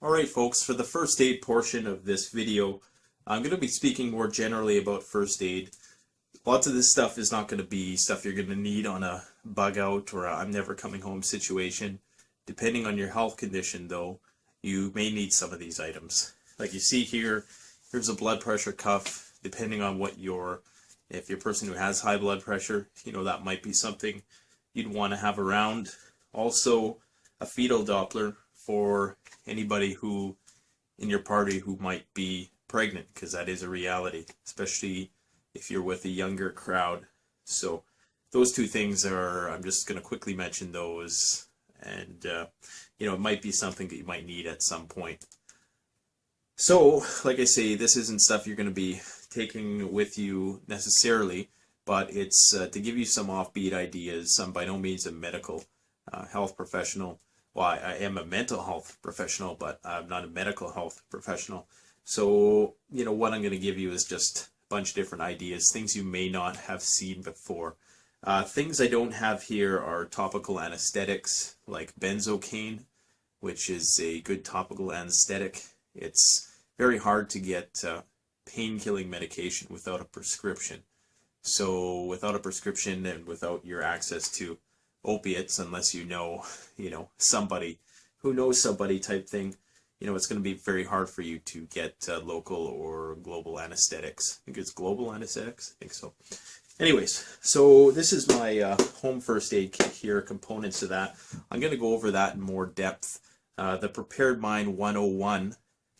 Alright folks, for the first aid portion of this video, I'm going to be speaking more generally about first aid. Lots of this stuff is not going to be stuff you're going to need on a bug out or a I'm never coming home situation. Depending on your health condition though, you may need some of these items. Like you see here, here's a blood pressure cuff. Depending on what if you're a person who has high blood pressure, that might be something you'd want to have around. Also, a fetal Doppler for anybody who in your party who might be pregnant, because that is a reality, especially if you're with a younger crowd. So those two things I'm just going to quickly mention those, and it might be something that you might need at some point. So like I say, this isn't stuff you're going to be taking with you necessarily, but it's to give you some offbeat ideas. I'm by no means a medical health professional. Well, I am a mental health professional, but I'm not a medical health professional. So, what I'm going to give you is just a bunch of different ideas, things you may not have seen before. Things I don't have here are topical anesthetics, like benzocaine, which is a good topical anesthetic. It's very hard to get pain-killing medication without a prescription. So, without a prescription and without your access to opiates, unless somebody who knows somebody type thing, it's going to be very hard for you to get local or global anesthetics. I think it's global anesthetics. I think so. Anyways, so this is my home first aid kit here, components of that. I'm going to go over that in more depth. The Prepared Mind 101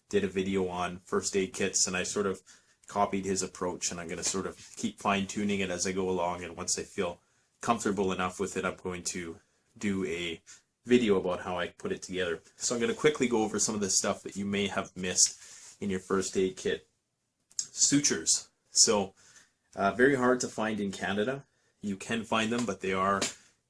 did a video on first aid kits, and I sort of copied his approach, and I'm going to sort of keep fine-tuning it as I go along, and once I feel comfortable enough with it, I'm going to do a video about how I put it together. So I'm going to quickly go over some of the stuff that you may have missed in your first aid kit. Sutures. So very hard to find in Canada. You can find them, but they are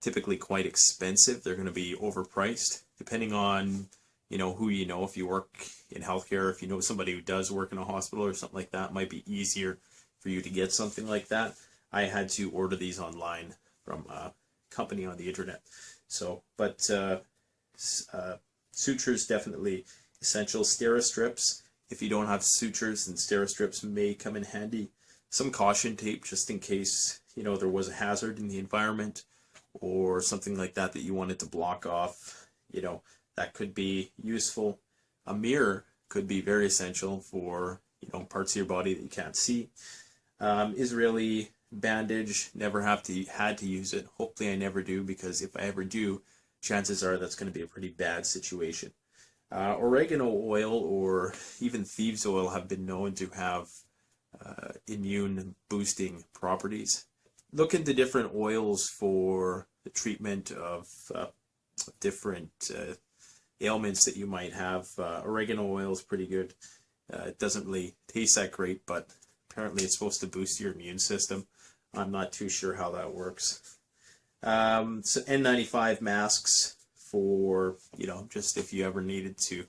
typically quite expensive. They're going to be overpriced depending on who you know. If you work in healthcare, if you know somebody who does work in a hospital or something like that, it might be easier for you to get something like that. I had to order these online from a company on the internet. So, but sutures definitely essential. Steri-Strips, if you don't have sutures, then Steri-Strips may come in handy. Some caution tape just in case there was a hazard in the environment or something like that you wanted to block off. That could be useful. A mirror could be very essential for parts of your body that you can't see. Israeli bandage, never had to use it. Hopefully I never do, because if I ever do, chances are that's going to be a pretty bad situation. Oregano oil or even thieves oil have been known to have immune boosting properties. Look into different oils for the treatment of different ailments that you might have. Oregano oil is pretty good. It doesn't really taste that great, but apparently it's supposed to boost your immune system. I'm not too sure how that works. So N95 masks for, just if you ever needed to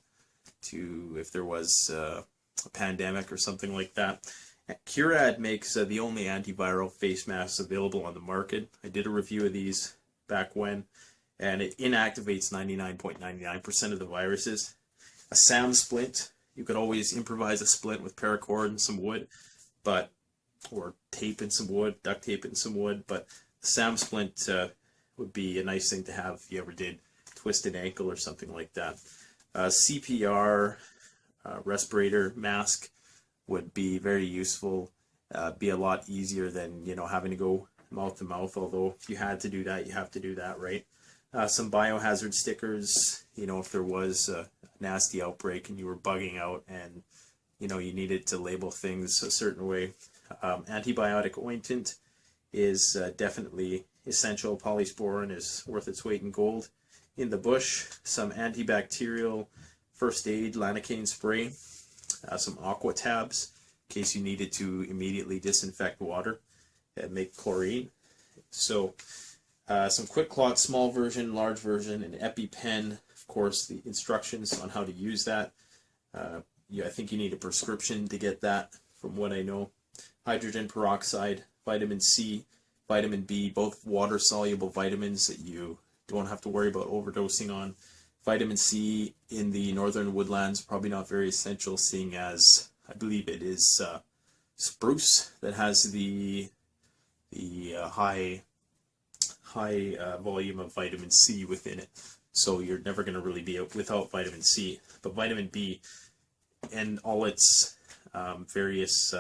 if there was a pandemic or something like that. Curad makes the only antiviral face masks available on the market. I did a review of these back when, and it inactivates 99.99% of the viruses. A SAM splint, you could always improvise a splint with paracord and some wood, or tape and some wood, duct tape and some wood, but the SAM splint would be a nice thing to have if you ever did twist an ankle or something like that. CPR respirator mask would be very useful, be a lot easier than having to go mouth to mouth, although if you had to do that, you have to do that, right? Some biohazard stickers, if there was a nasty outbreak and you were bugging out and you needed to label things a certain way. Antibiotic ointment is definitely essential. Polysporin is worth its weight in gold. In the bush, some antibacterial first aid lanacane spray, some aqua tabs in case you needed to immediately disinfect water and make chlorine. So some quick clot, small version, large version, an EpiPen, of course, the instructions on how to use that. I think you need a prescription to get that, from what I know. Hydrogen peroxide, vitamin C, vitamin B, both water-soluble vitamins that you don't have to worry about overdosing on. Vitamin C in the northern woodlands, probably not very essential, seeing as I believe it is spruce that has the high volume of vitamin C within it. So you're never going to really be without vitamin C. But vitamin B and all its various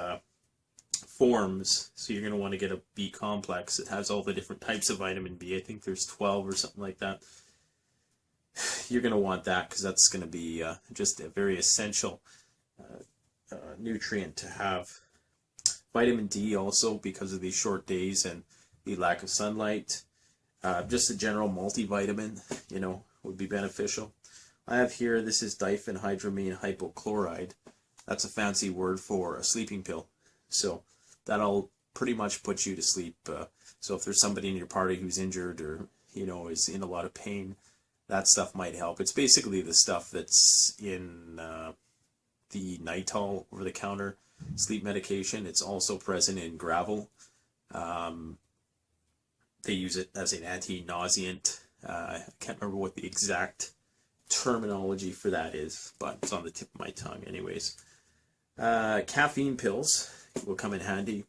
forms, so you're going to want to get a B complex. It has all the different types of vitamin B. I think there's 12 or something like that. You're going to want that because that's going to be just a very essential nutrient to have. Vitamin D also, because of these short days and the lack of sunlight. Just a general multivitamin, you know, would be beneficial. I have here, this is Diphenhydramine Hypochlorite. That's a fancy word for a sleeping pill. So that'll pretty much put you to sleep. So if there's somebody in your party who's injured or, you know, is in a lot of pain, that stuff might help. It's basically the stuff that's in the Nital over-the-counter sleep medication. It's also present in gravel. They use it as an anti-nauseant. I can't remember what the exact terminology for that is, but it's on the tip of my tongue anyways. Caffeine pills will come in handy.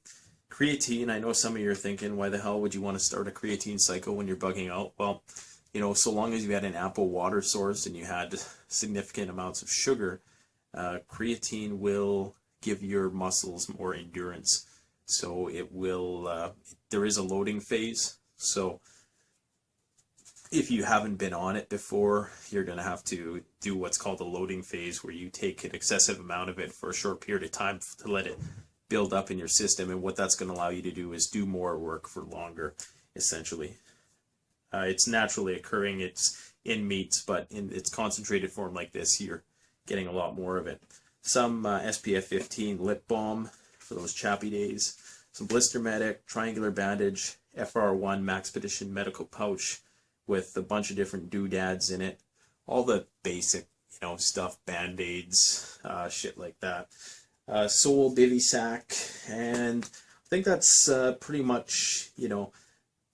Creatine, I know some of you are thinking, why the hell would you want to start a creatine cycle when you're bugging out? Well, you know, so long as you had an ample water source and you had significant amounts of sugar, creatine will give your muscles more endurance. So it will, there is a loading phase. So if you haven't been on it before, you're going to have to do what's called a loading phase, where you take an excessive amount of it for a short period of time to let it build up in your system. And what that's going to allow you to do is do more work for longer, essentially. It's naturally occurring. It's in meats, but in its concentrated form like this, you're getting a lot more of it. Some SPF 15 lip balm for those chappy days. Some blister medic, triangular bandage, FR1 Maxpedition medical pouch with a bunch of different doodads in it. All the basic, you know, stuff, band-aids, shit like that. Sol bivy sack, and I think that's pretty much, you know,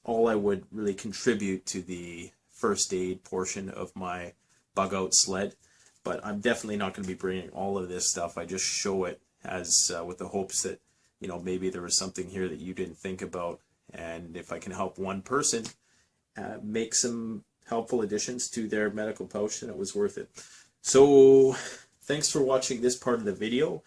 all I would really contribute to the first aid portion of my bug out sled. But I'm definitely not going to be bringing all of this stuff. I just show it as with the hopes that, you know, maybe there was something here that you didn't think about. And if I can help one person make some helpful additions to their medical pouch, then it was worth it. So thanks for watching this part of the video.